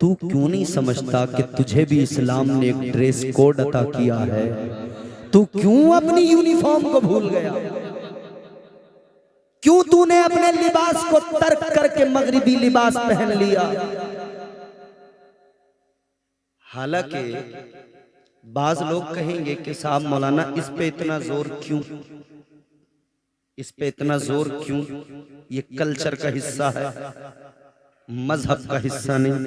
तू क्यों नहीं समझता कि तुझे भी इस्लाम ने एक ड्रेस कोड अता किया है? तू क्यों अपनी यूनिफॉर्म को भूल गया? क्यों तूने अपने लिबास को तर्क करके मगरिबी लिबास पहन लिया? हालांकि बाज लोग कहेंगे कि साहब मौलाना इस पे इतना जोर क्यों, इस पे इतना जोर क्यों? ये कल्चर का हिस्सा है, मजहब का हिस्सा नहीं।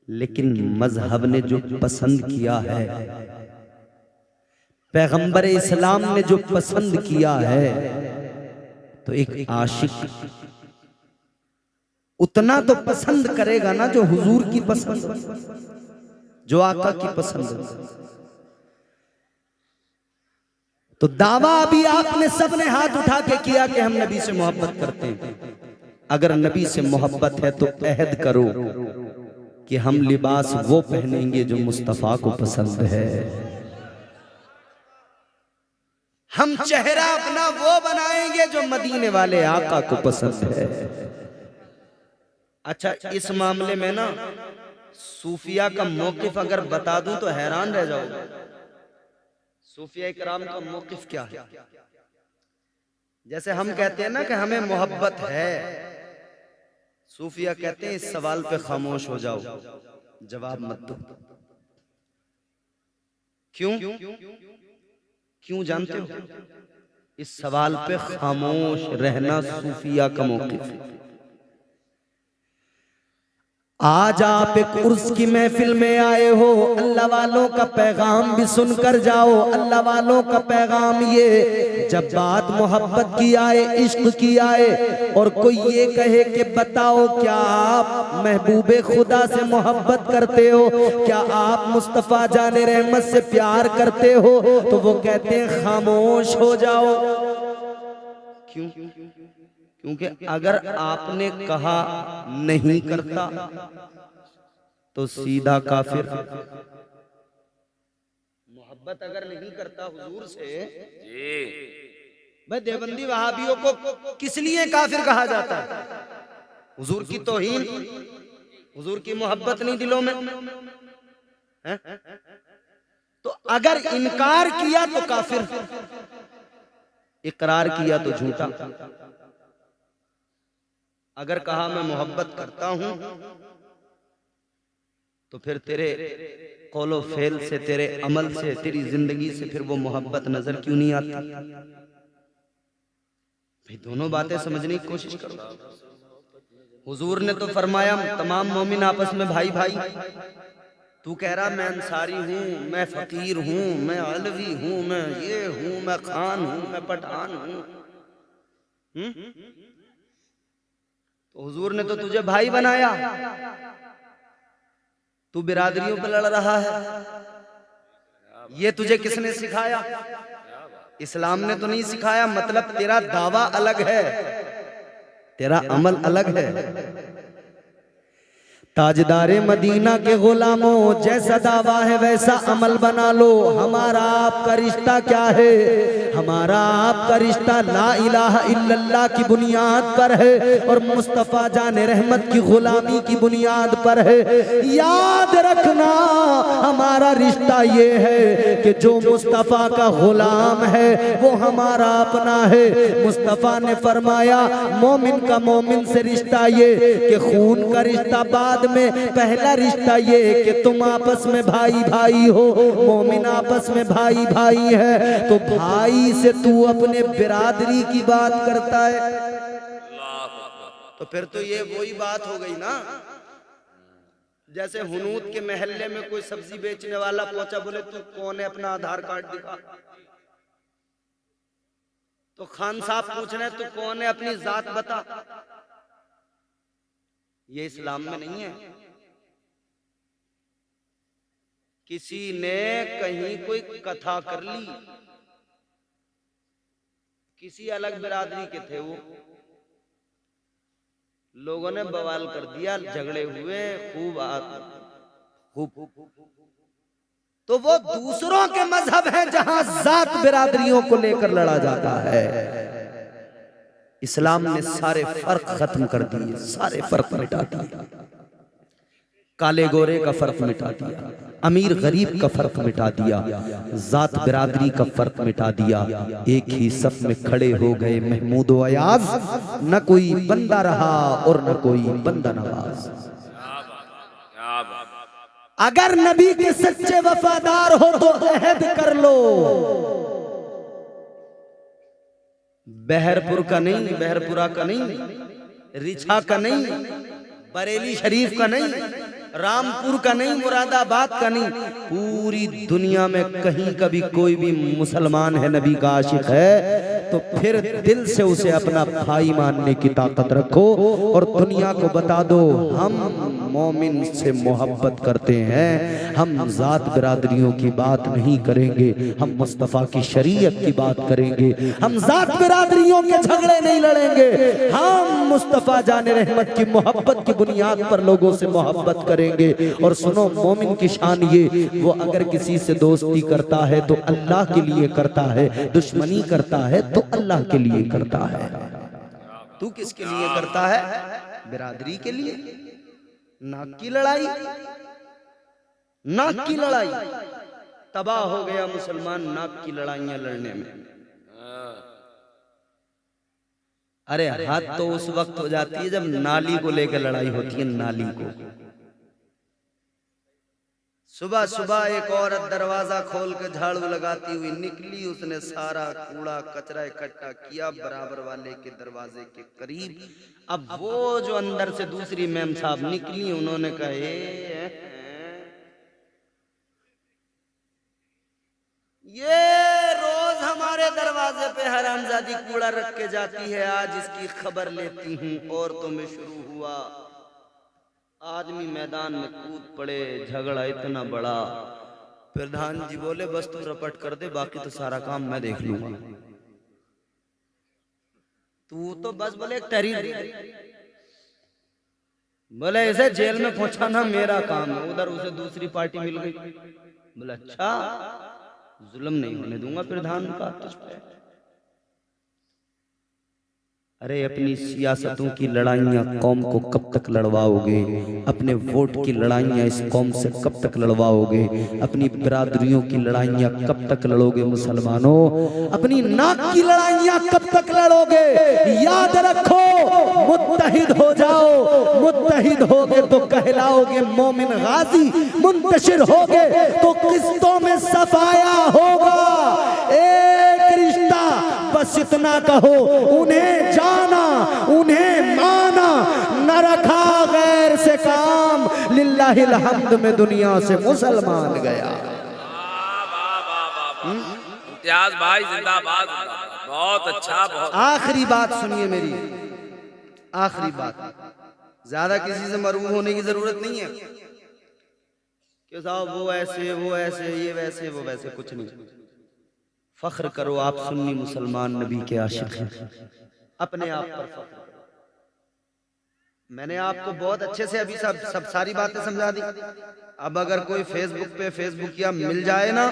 लेकिन मजहब ने जो पसंद किया है, पैगंबर इस्लाम ने जो पसंद किया है, तो एक आशिक उतना तो पसंद करेगा ना जो हुजूर की पसंद, जो आका की पसंद। तो दावा अभी आपने सबने हाथ उठा के किया कि हम नबी से मोहब्बत करते हैं। अगर नबी से मोहब्बत है तो अहद करो कि हम लिबास वो पहनेंगे जो मुस्तफा को पसंद है। हम चेहरा अपना वो बनाएंगे जो मदीने वाले आका को पसंद है। अच्छा, इस मामले में ना सूफिया का मौकिफ अगर बता दूं तो हैरान रह जाओगे। सूफिया इकराम का मौकिफ क्या है? जैसे हम कहते हैं ना कि हमें मोहब्बत है, सूफिया कहते हैं इस सवाल पे खामोश हो जाओ, जवाब मत दो। क्यों? क्यों जानते हो? इस सवाल पे खामोश रहना सूफिया का मौकिफ है। आज आप एक उर्स की महफिल में आए हो, अल्लाह वालों का पैगाम भी सुनकर जाओ। अल्लाह वालों का पैगाम ये, जब बात मोहब्बत की आए, इश्क की आए, और कोई ये कहे कि बताओ क्या आप महबूबे खुदा से मोहब्बत करते हो, क्या आप मुस्तफ़ा जाने रहमत से प्यार करते हो, तो वो कहते हैं खामोश हो जाओ। क्यों? क्योंकि अगर आपने कहा नहीं करता तो सीधा काफिर। मोहब्बत अगर नहीं करता हुजूर से, भाई देवबंदी वहाबियों को किस लिए काफिर कहा जाता है? हुजूर की तौहीन, हुजूर की मोहब्बत नहीं दिलों में है? तो अगर इनकार किया तो काफिर, इकरार किया तो झूठा। अगर कहा मैं मोहब्बत करता हूं तो फिर तेरे कौलो फेल से, तेरे अमल से, तेरी जिंदगी से फिर वो मोहब्बत नजर क्यों नहीं आती? भाई दोनों बातें समझने की कोशिश करो। हुजूर ने तो फरमाया तमाम मोमिन आपस में भाई भाई। तू कह रहा मैं अंसारी हूँ, मैं फकीर हूँ, मैं अलवी हूँ, मैं ये हूँ, मैं खान हूँ, मैं पठान हूँ। तो हुजूर ने तो तुझे भाई बनाया, तू बिरादरियों पे लड़ रहा है। ये तुझे किसने सिखाया? इस्लाम ने तो नहीं सिखाया। मतलब तेरा दावा अलग है, तेरा अमल अलग है। ताजदारे मदीना के गुलामों, जैसा दावा है वैसा अमल बना लो। हमारा आपका रिश्ता क्या है? हमारा आपका रिश्ता ला इलाहा इल्लल्लाह की बुनियाद पर है और मुस्तफ़ा जाने रहमत की गुलामी की बुनियाद पर है। याद रखना, हमारा रिश्ता ये है कि जो मुस्तफ़ा का गुलाम है वो हमारा अपना है। मुस्तफ़ा ने फरमाया मोमिन का मोमिन से रिश्ता ये कि खून का रिश्ता बाद में, पहला रिश्ता ये कि तुम आपस में भाई भाई हो। मोमिन आपस में भाई भाई है, तो भाई से तू अपने बिरादरी की बात करता है, तो फिर तो ये वही बात हो गई ना। जैसे हुनूद के महल्ले में कोई सब्जी बेचने वाला पहुंचा, बोले तू कौन है, अपना आधार कार्ड दिखा। तो खान साहब पूछ रहे तू कौन है, अपनी जात बता। ये इस्लाम में नहीं है। किसी ने कहीं कोई कथा कर ली, किसी अलग बिरादरी के थे वो, लोगों ने बवाल कर दिया, झगड़े हुए खूब। तो वो दूसरों के मजहब है जहां जात बिरादरियों को लेकर लड़ा जाता है। इस्लाम ने सारे फर्क खत्म कर दिए, सारे फर्क मिटा दिया। काले गोरे का फर्क मिटा दिया, अमीर गरीब का फर्क मिटा दिया, जात बिरादरी का फर्क मिटा दिया। एक ही सफ में खड़े हो गए महमूद व अयाज, न कोई बंदा रहा और न कोई बंदा नवाज। अगर नबी के सच्चे वफादार हो तो अहद कर लो। बहरपुर का नहीं, बहरपुरा का नहीं, रिछा का नहीं, बरेली शरीफ का नहीं, रामपुर का नहीं, मुरादाबाद का नहीं, पूरी दुनिया में कहीं कभी कोई भी मुसलमान है नबी का आशिक है तो फिर दिल से उसे अपना भाई मानने की ताकत रखो और दुनिया को बता दो हम मोमिन से मोहब्बत करते हैं। हम जात बिरादरियों की बात नहीं करेंगे, हम मुस्तफ़ा की शरीयत की बात करेंगे। हम जात बिरादरियों के झगड़े नहीं लड़ेंगे, हम मुस्तफ़ा जाने रहमत की मोहब्बत की बुनियाद पर लोगों से मोहब्बत करेंगे। और सुनो, मोमिन की शान ये, वो अगर किसी से दोस्ती करता है तो अल्लाह के लिए करता है, दुश्मनी करता है तो अल्लाह के लिए करता है। तू किसके लिए करता है? बिरादरी के लिए। नाक की लड़ाई, नाक की लड़ाई, तबाह हो गया मुसलमान नाक की लड़ाइयां लड़ने में। अरे हद तो उस वक्त हो जाती है जब नाली को लेकर लड़ाई होती है। नाली को सुबह सुबह एक औरत दरवाजा खोल के झाड़ू लगाती हुई निकली, उसने सारा कूड़ा कचरा इकट्ठा किया बराबर वाले के दरवाजे के करीब। अब वो जो अंदर से दूसरी मैम साहब निकली, उन्होंने कहा ये रोज हमारे दरवाजे पे हरामजादी कूड़ा रख के जाती है, आज इसकी खबर लेती हूँ। औरतों में शुरू हुआ, आदमी मैदान में कूद पड़े, झगड़ा इतना बड़ा। प्रधान जी बोले बस तू रपट कर दे, बाकी तो सारा काम मैं देख लूंगा। तू तो बस बोले एक तहरीर, बोले इसे जेल में पहुंचाना मेरा काम है। उधर उसे दूसरी पार्टी मिल गई। बोले अच्छा, जुल्म नहीं होने दूंगा प्रधान का तुझ पे। अरे अपनी सियासतों की लड़ाइयाँ कौम को कब तक लड़वाओगे? अपने वोट की लड़ाइयाँ इस कौम से कब तक लड़वाओगे? अपनी बिरादरियों की लड़ाइयाँ कब तक लड़ोगे मुसलमानों? अपनी नाक की लड़ाइयाँ कब तक लड़ोगे? याद रखो, मुत्तहिद हो जाओ। मुत्तहिद होगे तो कहलाओगे मोमिन गाजी, मुंतशिर होगे तो किस्तों में सफाया होगा। एक रिश्ता बस इतना कहो, उन्हें जाना, उन्हें माना, न रखा गैर से काम, लिल्लाहिल हम्द में दुनिया से मुसलमान गया। इम्तियाज भाई जिंदाबाद, बहुत अच्छा। बहुत आखिरी बात सुनिए मेरी, आखिरी बात। ज्यादा किसी से मरूम होने की जरूरत नहीं है कि साहब वो ऐसे, वो ऐसे, ये वैसे, वो वैसे, कुछ नहीं। फख्र करो आप सुन्नी मुसलमान नबी के आशिक हैं, अपने आप पर फख्र करो। मैंने आपको बहुत अच्छे से अभी सब सारी बातें समझा दी। अब अगर कोई फेसबुक पे फेसबुकिया मिल जाए ना,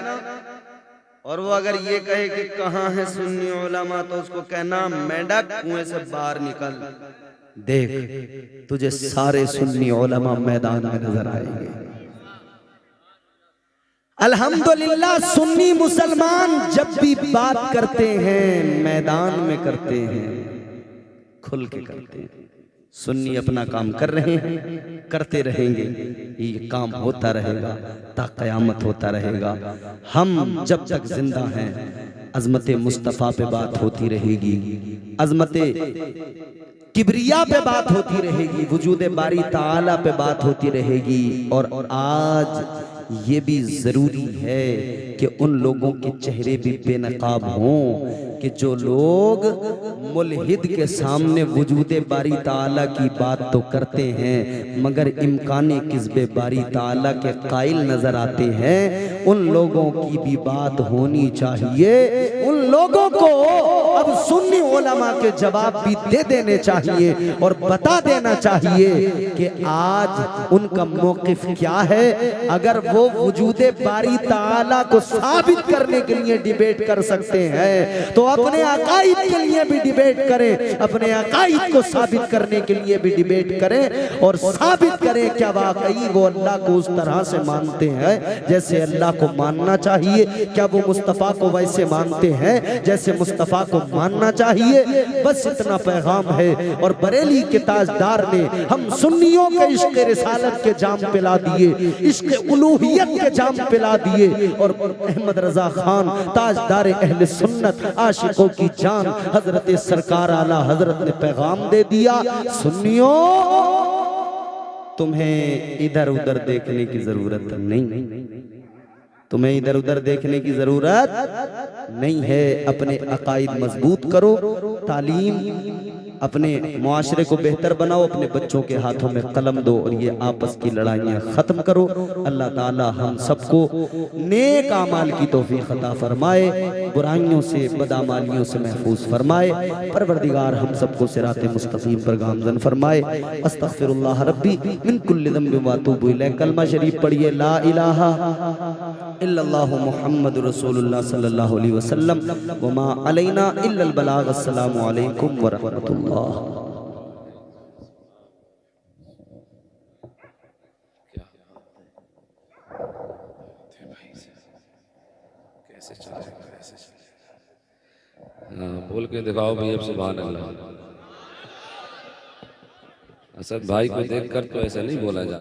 और वो अगर ये कहे कि कहाँ है सुन्नी उलमा, तो उसको कहना मेंढक कुएं से बाहर निकल, देख तुझे सारे सुन्नी उलमा मैदान में नजर आएंगे। अल्हम्दुलिल्लाह सुन्नी मुसलमान जब भी बात करते हैं मैदान में करते हैं, खुल के करते हैं। सुन्नी अपना काम कर रहे हैं, करते रहेंगे, ये काम होता रहेगा ता क़यामत होता रहेगा। हम जब तक जिंदा हैं अज़मत मुस्तफ़ा पे बात होती रहेगी, अज़मत किबरिया पे बात होती रहेगी, वजूद बारी ताला पे बात होती रहेगी। और आज ये भी जरूरी है कि उन लोगों के चेहरे भी बेनकाब हों कि जो लोग मुल्हिद के सामने वजूद बारी ताला की बात तो करते हैं मगर इम्काने किस्बे बारी ताला के कायल नजर आते हैं। उन लोगों की भी बात होनी चाहिए। उन लोगों को अब सुन्नी उलमा के जवाब भी दे देने चाहिए और बता देना चाहिए कि आज उनका मौक़िफ़ क्या है। अगर वो वजूदे बारी ताला को साबित करने के लिए डिबेट कर सकते हैं तो अपने अकाईद के लिए भी डिबेट करें, अपने अकाईद को साबित करने के लिए भी डिबेट करें और साबित करें क्या वाकई वो अल्लाह को उस तरह से मानते हैं जैसे अल्लाह को मानना चाहिए, क्या वो मुस्तफ़ा को वैसे मानते हैं जैसे मुस्तफ़ा को मानना चाहिए। बस इतना पैगाम है। और बरेली के ताजदार ने हम सुन्नियों के इश्क रिसालत के जाम पिला दिए, इश्क उलूहियत के जाम पिला दिए। और अहमद रजा खान ताजदार अहले सुन्नत आशिकों की जान हजरत सरकार आला हजरत ने पैगाम दे दिया, सुन्नियों तुम्हें इधर उधर देखने की जरूरत नहीं, तुम्हें इधर उधर देखने की जरूरत नहीं है। अपने अकाईद मजबूत करो, तालीम अपने मुआशरे को बेहतर बनाओ, अपने बच्चों के हाथों में कलम दो और ये आपस की लड़ाइयाँ ख़त्म करो। अल्लाह ताला हम सबको नेक आमाल की तौफीक अता फरमाए, बुराइयों से बदआमालियों से महफूज फरमाए। परवरदिगार हम सबको सिराते मुस्तकीम पर गामज़न फरमाए। अस्तग़फिरुल्लाह रब्बी मिन कुल्लि ज़ंबिन व अतूबु इलैह। कलमा शरीफ पढ़िए, ला इलाहा इल्लल्लाहु मुहम्मदुर रसूलुल्लाह सल्लल्लाहु अलैहि वसल्लम व मा अलैना इल्लल बलाग। अस्सलामु अलैकुम व रहमतुल्लाह। कैसे चलेगा, कैसे चलेगा? हाँ, बोल के दिखाओ भाई अब सुभान अल्लाह। असद भाई को देखकर तो ऐसा नहीं बोला जाता।